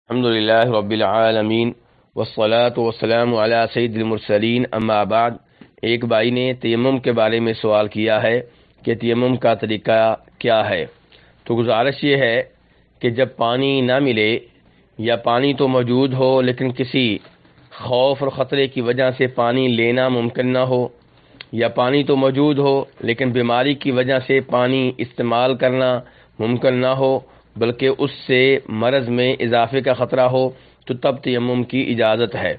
الحمد للہ رب العالمین والصلاة والسلام علی سید المرسلین اما بعد۔ ایک بھائی نے تیمم کے بارے میں سوال کیا ہے کہ تیمم کا طریقہ کیا ہے۔ تو گزارش یہ ہے کہ جب پانی نہ ملے یا پانی تو موجود ہو لیکن کسی خوف اور خطرے کی وجہ سے پانی لینا ممکن نہ ہو، یا پانی تو موجود ہو لیکن بیماری کی وجہ سے پانی استعمال کرنا ممکن نہ ہو بلکہ اس سے مرض میں اضافے کا خطرہ ہو، تو تب تیمم کی اجازت ہے۔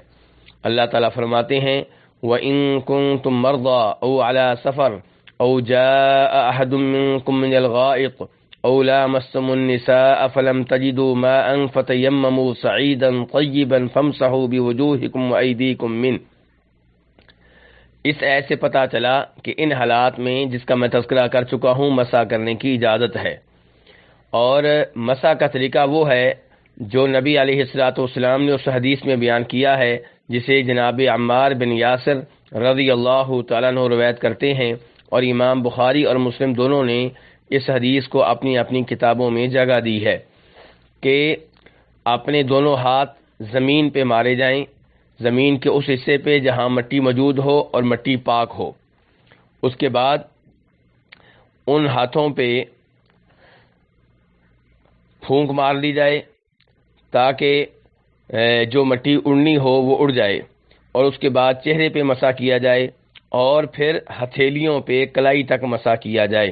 اللہ تعالیٰ فرماتے ہیں وَإِن كُنتُم مَّرْضَىٰ أَوْ عَلَىٰ سَفَرٍ أَوْ جَاءَ أَحَدٌ مِّنكُم مِّنَ الْغَائِطِ أَوْ لَامَسْتُمُ النِّسَاءَ فَلَمْ تَجِدُوا مَاءً فَتَيَمَّمُوا صَعِيدًا طَيِّبًا فَامْسَحُوا بِوُجُوهِكُمْ وَأَيْدِيكُمْ مِنْهُ۔ اس آیت سے پتہ چلا کہ ان حالات میں جس کا میں تذکرہ کر چکا ہوں مسح کرنے کی اجازت ہے، اور مسح کا طریقہ وہ ہے جو نبی علیہ الصلوۃ والسلام نے اس حدیث میں بیان کیا ہے، جسے جناب عمار بن یاسر رضی اللہ تعالیٰ عنہ روایت کرتے ہیں، اور امام بخاری اور مسلم دونوں نے اس حدیث کو اپنی اپنی کتابوں میں جگہ دی ہے کہ اپنے دونوں ہاتھ زمین پہ مارے جائیں، زمین کے اس حصے پہ جہاں مٹی موجود ہو اور مٹی پاک ہو۔ اس کے بعد ان ہاتھوں پہ پھونک مار لی جائے تاکہ جو مٹی اڑنی ہو وہ اڑ جائے، اور اس کے بعد چہرے پہ مسح کیا جائے، اور پھر ہتھیلیوں پہ کلائی تک مسح کیا جائے۔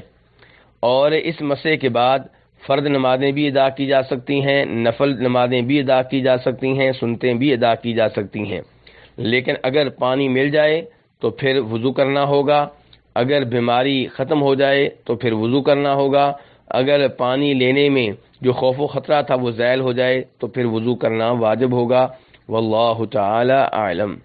اور اس مسح کے بعد فرض نمازیں بھی ادا کی جا سکتی ہیں، نفل نمازیں بھی ادا کی جا سکتی ہیں، سنتیں بھی ادا کی جا سکتی ہیں۔ لیکن اگر پانی مل جائے تو پھر وضو کرنا ہوگا، اگر بیماری ختم ہو جائے تو پھر وضو کرنا ہوگا، اگر پانی لینے میں جو خوف و خطرہ تھا وہ زائل ہو جائے تو پھر وضو کرنا واجب ہوگا۔ واللہ تعالی اعلم۔